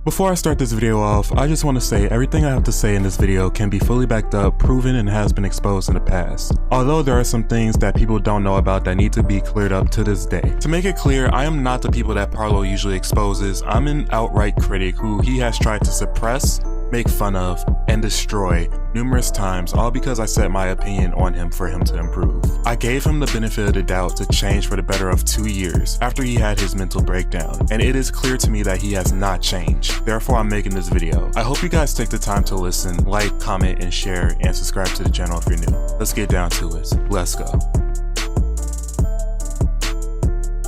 Before I start this video off, I just want to say everything I have to say in this video can be fully backed up, proven, and has been exposed in the past. Although there are some things that people don't know about that need to be cleared up to this day. To make it clear, I am not the people that Parlo usually exposes. I'm an outright critic who he has tried to suppress, make fun of, and destroy numerous times, all because I set my opinion on him for him to improve. I gave him the benefit of the doubt to change for the better of 2 years after he had his mental breakdown, and it is clear to me that he has not changed. Therefore, I'm making this video. I hope you guys take the time to listen, like, comment, and share, and subscribe to the channel if you're new. Let's get down to it. Let's go.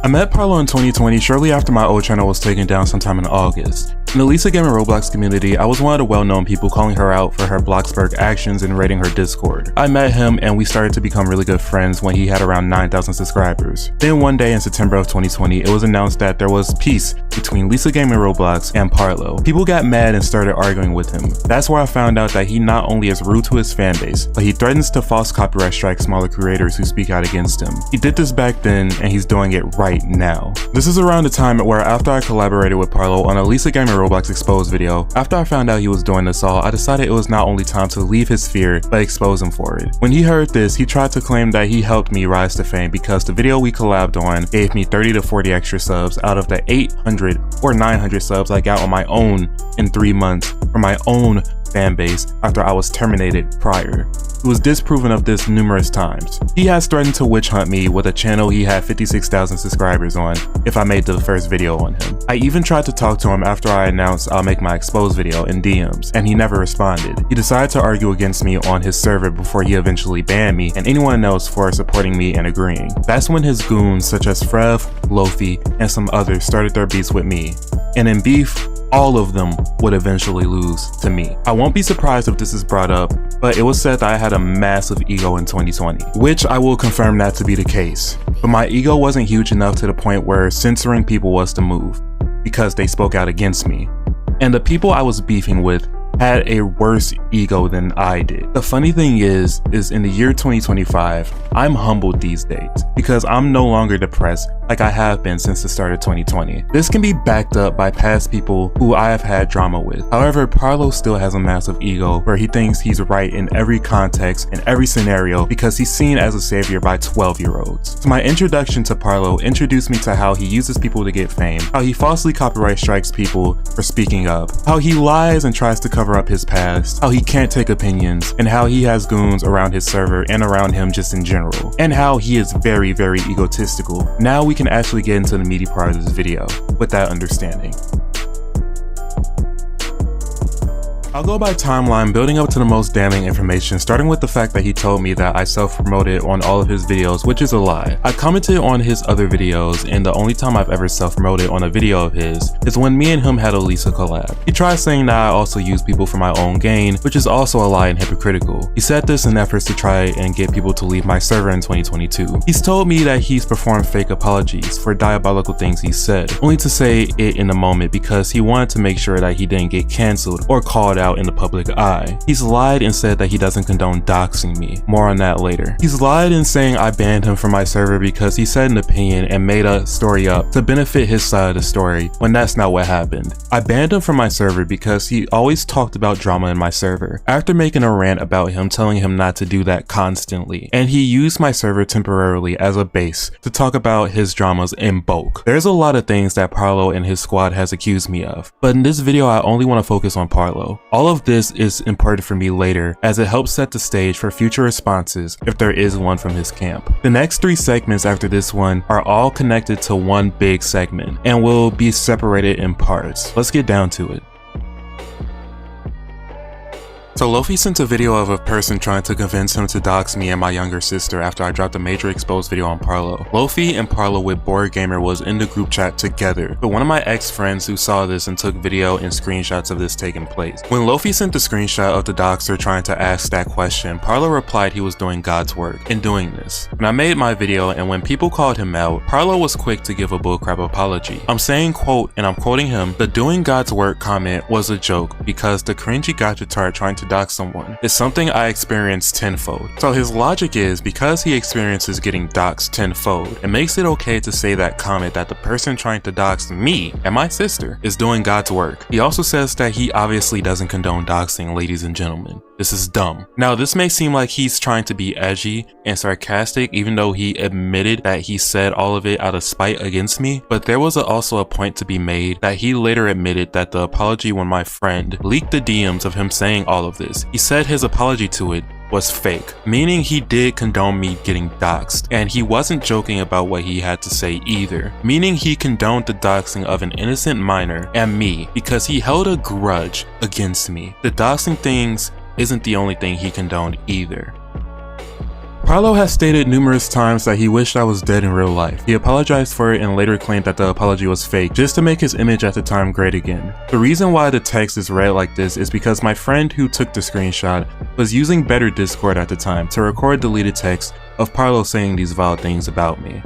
I met Parlo in 2020 shortly after my old channel was taken down sometime in August. In the Lisa Game and Roblox community, I was one of the well-known people calling her out for her Bloxburg actions and raiding her Discord. I met him and we started to become really good friends when he had around 9,000 subscribers. Then one day in September of 2020, it was announced that there was peace between Lisa Game and Roblox and Parlo. People got mad and started arguing with him. That's where I found out that he not only is rude to his fanbase, but he threatens to false copyright strike smaller creators who speak out against him. He did this back then and he's doing it right now. This is around the time where after I collaborated with Parlo on a Lisa Game and Roblox exposed video, after I found out he was doing this all, I decided it was not only time to leave his fear, but expose him for it. When he heard this, he tried to claim that he helped me rise to fame because the video we collabed on gave me 30 to 40 extra subs out of the 800 or 900 subs I got on my own in 3 months from my own fan base after I was terminated prior. He was disproven of this numerous times. He has threatened to witch hunt me with a channel he had 56,000 subscribers on if I made the first video on him. I even tried to talk to him after I announced I'll make my exposed video in DMs, and he never responded. He decided to argue against me on his server before he eventually banned me and anyone else for supporting me and agreeing. That's when his goons such as Frev, Lofi, and some others started their beefs with me. And in beef, all of them would eventually lose to me. I won't be surprised if this is brought up, but it was said that I had a massive ego in 2020, which I will confirm that to be the case. But my ego wasn't huge enough to the point where censoring people was the move, because they spoke out against me. And the people I was beefing with had a worse ego than I did. The funny thing is in the year 2025, I'm humbled these days because I'm no longer depressed like I have been since the start of 2020. This can be backed up by past people who I have had drama with. However, Parlo still has a massive ego where he thinks he's right in every context and every scenario because he's seen as a savior by 12-year-olds. So my introduction to Parlo introduced me to how he uses people to get fame, how he falsely copyright strikes people for speaking up, how he lies and tries to cover up his past, how he can't take opinions, and how he has goons around his server and around him just in general, and how he is very, very egotistical. Now we can actually get into the meaty part of this video with that understanding. I'll go by timeline, building up to the most damning information, starting with the fact that he told me that I self-promoted on all of his videos, which is a lie. I commented on his other videos, and the only time I've ever self-promoted on a video of his is when me and him had a Lisa collab. He tried saying that I also use people for my own gain, which is also a lie and hypocritical. He said this in efforts to try and get people to leave my server in 2022. He's told me that he's performed fake apologies for diabolical things he said, only to say it in the moment because he wanted to make sure that he didn't get cancelled or called out in the public eye. He's lied and said that he doesn't condone doxing me. More on that later. He's lied in saying I banned him from my server because he said an opinion and made a story up to benefit his side of the story when that's not what happened. I banned him from my server because he always talked about drama in my server, after making a rant about him telling him not to do that constantly, and he used my server temporarily as a base to talk about his dramas in bulk. There's a lot of things that Parlo and his squad has accused me of, but in this video I only want to focus on Parlo. All of this is important for me later as it helps set the stage for future responses if there is one from his camp. The next 3 segments after this one are all connected to one big segment and will be separated in parts. Let's get down to it. So Lofi sent a video of a person trying to convince him to dox me and my younger sister after I dropped a major exposed video on Parlo. Lofi and Parlo with Board Gamer was in the group chat together, but one of my ex-friends who saw this and took video and screenshots of this taking place. When Lofi sent the screenshot of the doxer trying to ask that question, Parlo replied he was doing God's work in doing this. When I made my video and when people called him out, Parlo was quick to give a bullcrap apology. I'm saying quote, and I'm quoting him, "The doing God's work comment was a joke because the cringy gotcha tart trying to to dox someone is something I experienced tenfold. So his logic is, because he experiences getting doxed tenfold, it makes it okay to say that comment that the person trying to dox me and my sister is doing God's work. He also says that he obviously doesn't condone doxing, ladies and gentlemen. This is dumb. Now, this may seem like he's trying to be edgy and sarcastic, even though he admitted that he said all of it out of spite against me, but there was also a point to be made that he later admitted that the apology when my friend leaked the DMs of him saying all of this, he said his apology to it was fake, meaning he did condone me getting doxed, and he wasn't joking about what he had to say either, meaning he condoned the doxing of an innocent minor and me because he held a grudge against me. The doxing things isn't the only thing he condoned either. Parlo has stated numerous times that he wished I was dead in real life. He apologized for it and later claimed that the apology was fake just to make his image at the time great again. The reason why the text is read like this is because my friend who took the screenshot was using better Discord at the time to record deleted text of Parlo saying these vile things about me.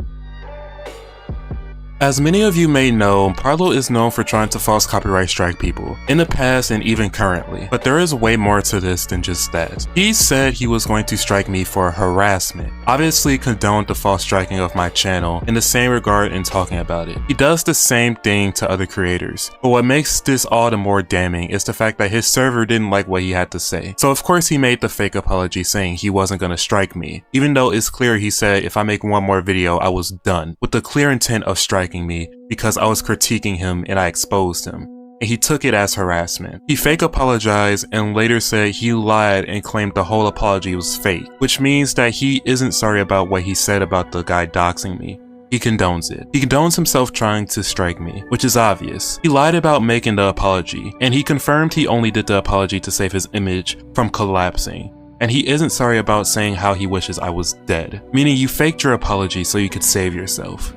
As many of you may know, Parlo is known for trying to false copyright strike people, in the past and even currently, but there is way more to this than just that. He said he was going to strike me for harassment, obviously condoned the false striking of my channel in the same regard in talking about it. He does the same thing to other creators, but what makes this all the more damning is the fact that his server didn't like what he had to say. So of course he made the fake apology saying he wasn't gonna strike me, even though it's clear he said if I make one more video I was done, with the clear intent of striking me because I was critiquing him and I exposed him, and he took it as harassment. He fake apologized and later said he lied and claimed the whole apology was fake, which means that he isn't sorry about what he said about the guy doxing me. He condones it. He condones himself trying to strike me, which is obvious. He lied about making the apology, and he confirmed he only did the apology to save his image from collapsing. And he isn't sorry about saying how he wishes I was dead, meaning you faked your apology so you could save yourself.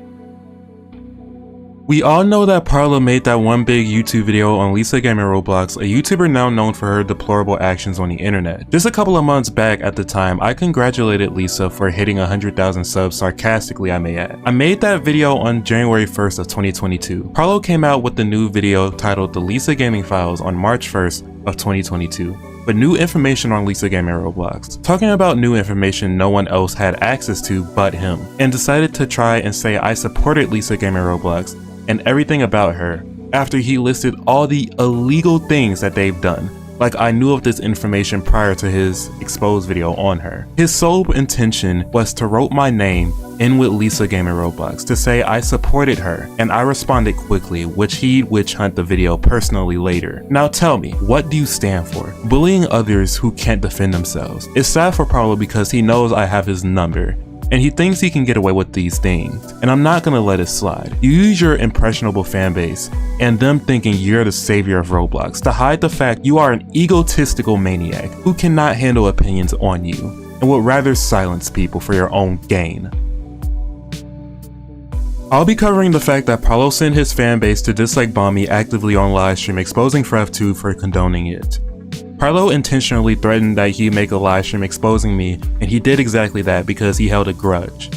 We all know that Parlo made that one big YouTube video on Lisa Gaming Roblox, a YouTuber now known for her deplorable actions on the internet. Just a couple of months back at the time, I congratulated Lisa for hitting 100,000 subs, sarcastically I may add. I made that video on January 1st of 2022. Parlo came out with the new video titled The Lisa Gaming Files on March 1st of 2022. But new information on Lisa Gaming Roblox, talking about new information no one else had access to but him, and decided to try and say I supported Lisa Gaming Roblox and everything about her after he listed all the illegal things that they've done, like I knew of this information prior to his exposed video on her. His sole intention was to rope my name in with Lisa Gaming Roblox to say I supported her, and I responded quickly, which he'd witch hunt the video personally later. Now tell me, what do you stand for? Bullying others who can't defend themselves. It's sad for Parlo because he knows I have his number, and he thinks he can get away with these things, and I'm not gonna let it slide. You use your impressionable fan base and them thinking you're the savior of Roblox to hide the fact you are an egotistical maniac who cannot handle opinions on you and would rather silence people for your own gain. I'll be covering the fact that Parlo sent his fan base to dislike bomb me actively on livestream, exposing Frev2 for condoning it. Parlo intentionally threatened that he'd make a livestream exposing me, and he did exactly that because he held a grudge.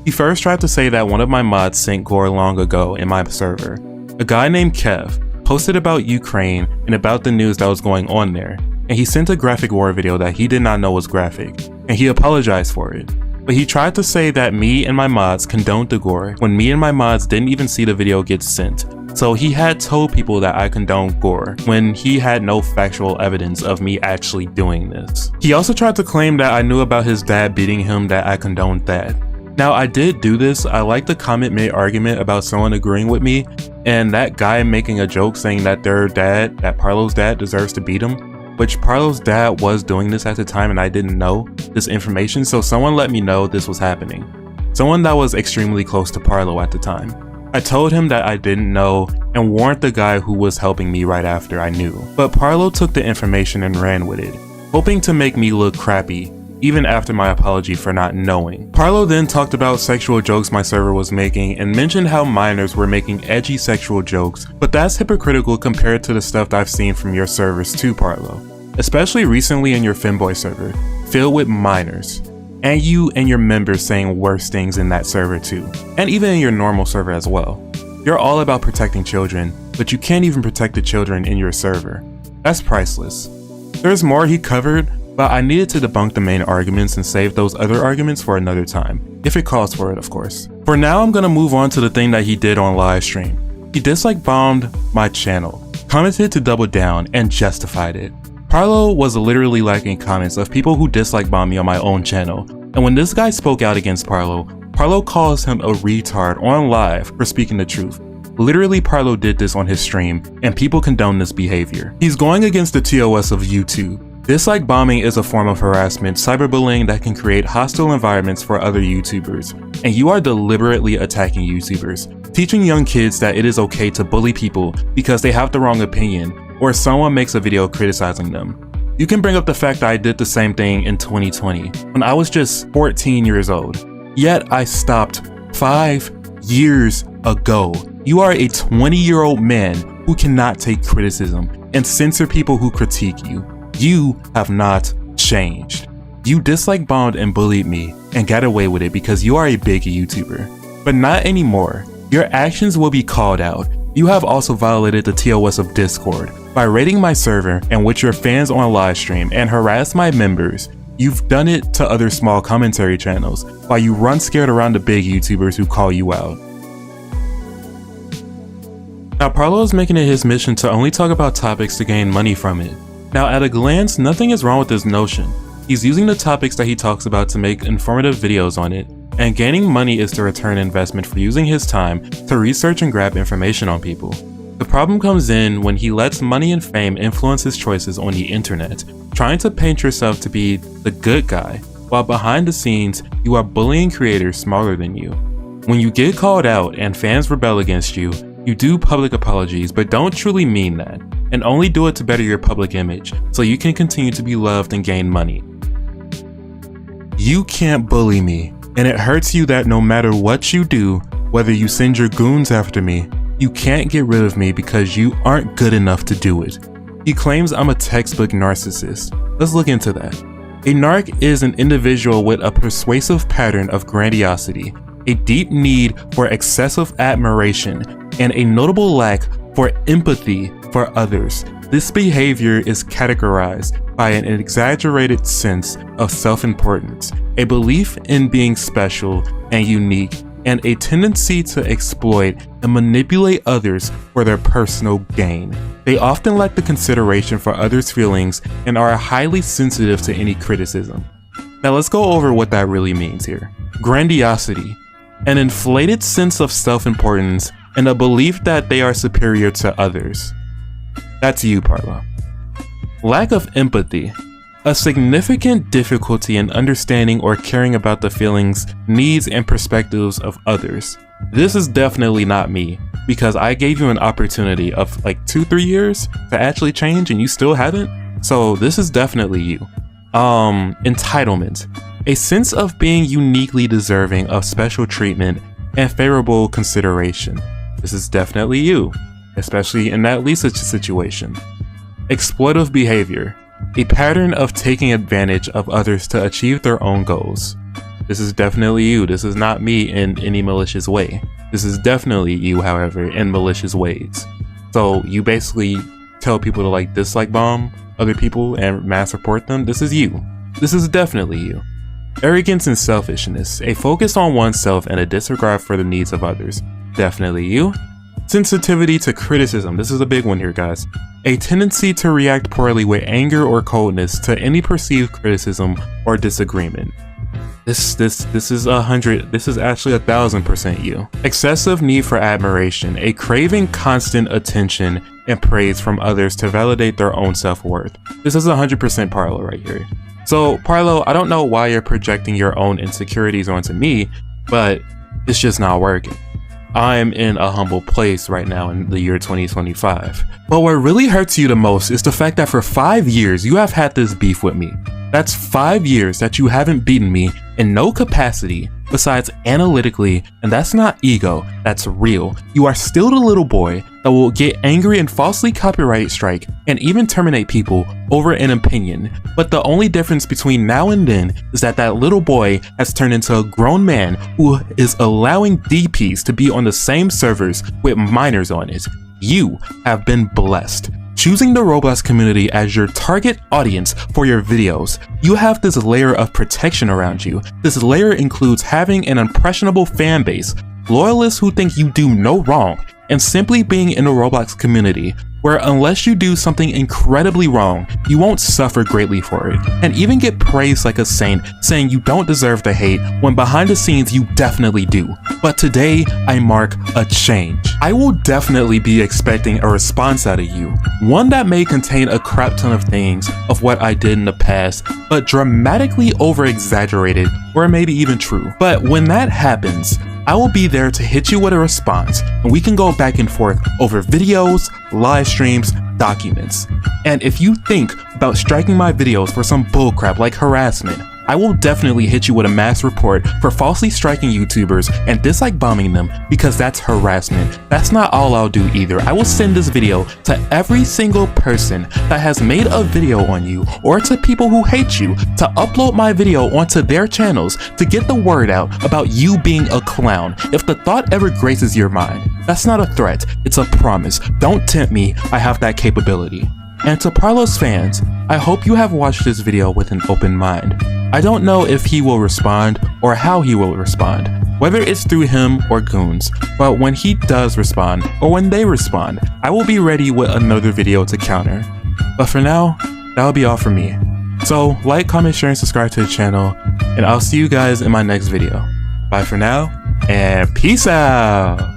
He first tried to say that one of my mods sent gore long ago in my server. A guy named Kev posted about Ukraine and about the news that was going on there, and he sent a graphic war video that he did not know was graphic, and he apologized for it. But he tried to say that me and my mods condoned the gore when me and my mods didn't even see the video get sent. So he had told people that I condoned gore when he had no factual evidence of me actually doing this. He also tried to claim that I knew about his dad beating him, that I condoned that. Now I did do this. I like the comment made argument about someone agreeing with me and that guy making a joke saying that their dad, that Parlo's dad deserves to beat him. Which Parlo's dad was doing this at the time and I didn't know this information, so someone let me know this was happening. Someone that was extremely close to Parlo at the time. I told him that I didn't know and warned the guy who was helping me right after I knew. But Parlo took the information and ran with it, hoping to make me look crappy, even after my apology for not knowing. Parlo then talked about sexual jokes my server was making and mentioned how minors were making edgy sexual jokes, but that's hypocritical compared to the stuff I've seen from your servers too, Parlo. Especially recently in your Femboy server, filled with minors, and you and your members saying worse things in that server too, and even in your normal server as well. You're all about protecting children, but you can't even protect the children in your server. That's priceless. There's more he covered, but I needed to debunk the main arguments and save those other arguments for another time, if it calls for it, of course. For now, I'm gonna move on to the thing that he did on live stream. He dislike bombed my channel, commented to double down, and justified it. Parlo was literally liking comments of people who dislike bomb me on my own channel, and when this guy spoke out against Parlo, Parlo calls him a retard on live for speaking the truth. Literally, Parlo did this on his stream, and people condone this behavior. He's going against the TOS of YouTube. Dislike bombing is a form of harassment, cyberbullying that can create hostile environments for other YouTubers, and you are deliberately attacking YouTubers, teaching young kids that it is okay to bully people because they have the wrong opinion, or someone makes a video criticizing them. You can bring up the fact that I did the same thing in 2020, when I was just 14 years old. Yet I stopped 5 years ago. You are a 20-year-old man who cannot take criticism and censor people who critique you. You have not changed. You dislike bombed and bullied me and got away with it because you are a big YouTuber. But not anymore. Your actions will be called out. You have also violated the TOS of Discord by raiding my server and with your fans on live stream and harassed my members. You've done it to other small commentary channels while you run scared around the big YouTubers who call you out. Now Parlo is making it his mission to only talk about topics to gain money from it. Now at a glance, nothing is wrong with this notion. He's using the topics that he talks about to make informative videos on it, and gaining money is the return investment for using his time to research and grab information on people. The problem comes in when he lets money and fame influence his choices on the internet, trying to paint yourself to be the good guy, while behind the scenes, you are bullying creators smaller than you. When you get called out and fans rebel against you, you do public apologies, but don't truly mean that, and only do it to better your public image, so you can continue to be loved and gain money. You can't bully me, and it hurts you that no matter what you do, whether you send your goons after me, you can't get rid of me because you aren't good enough to do it. He claims I'm a textbook narcissist. Let's look into that. A narc is an individual with a persuasive pattern of grandiosity, a deep need for excessive admiration, and a notable lack for empathy for others. This behavior is categorized by an exaggerated sense of self-importance, a belief in being special and unique, and a tendency to exploit and manipulate others for their personal gain. They often lack the consideration for others' feelings and are highly sensitive to any criticism. Now let's go over what that really means here. Grandiosity, an inflated sense of self-importance and a belief that they are superior to others. That's you, Parlo. Lack of empathy, a significant difficulty in understanding or caring about the feelings, needs, and perspectives of others. This is definitely not me, because I gave you an opportunity of like 2-3 years to actually change and you still haven't. So this is definitely you. Entitlement, a sense of being uniquely deserving of special treatment and favorable consideration. This is definitely you, especially in that Lisa situation. Exploitive behavior, a pattern of taking advantage of others to achieve their own goals. This is definitely you. This is not me in any malicious way. This is definitely you, however, in malicious ways. So you basically tell people to like dislike bomb other people and mass report them. This is you. This is definitely you. Arrogance and selfishness, a focus on oneself and a disregard for the needs of others. Definitely you. Sensitivity to criticism, this is a big one here, guys. A tendency to react poorly with anger or coldness to any perceived criticism or disagreement. This is 100, this is actually 1000% you. Excessive need for admiration, a craving constant attention and praise from others to validate their own self-worth. This is 100% Parlo right here. So Parlo, I don't know why you're projecting your own insecurities onto me, but it's just not working. I'm in a humble place right now in the year 2025. But what really hurts you the most is the fact that for 5 years you have had this beef with me. That's 5 years that you haven't beaten me in no capacity besides analytically, and that's not ego, that's real. You are still the little boy that will get angry and falsely copyright strike and even terminate people over an opinion. But the only difference between now and then is that that little boy has turned into a grown man who is allowing DPs to be on the same servers with minors on it. You have been blessed. choosing the Roblox community as your target audience for your videos, you have this layer of protection around you. This layer includes having an impressionable fan base, loyalists who think you do no wrong, and simply being in the Roblox community, where unless you do something incredibly wrong, you won't suffer greatly for it, and even get praised like a saint, saying you don't deserve the hate when behind the scenes you definitely do. But today, I mark a change. I will definitely be expecting a response out of you, one that may contain a crap ton of things of what I did in the past, but dramatically over-exaggerated, or maybe even true. But when that happens, I will be there to hit you with a response, and we can go back and forth over videos, live streams, documents. And if you think about striking my videos for some bullcrap like harassment, I will definitely hit you with a mass report for falsely striking YouTubers and dislike bombing them, because that's harassment. That's not all I'll do either. I will send this video to every single person that has made a video on you, or to people who hate you, to upload my video onto their channels to get the word out about you being a clown. If the thought ever graces your mind, that's not a threat, it's a promise. Don't tempt me, I have that capability. And to Parlo's fans, I hope you have watched this video with an open mind. I don't know if he will respond or how he will respond, whether it's through him or goons, but when he does respond, or when they respond, I will be ready with another video to counter. But for now, that'll be all from me. So like, comment, share, and subscribe to the channel, and I'll see you guys in my next video. Bye for now, and peace out!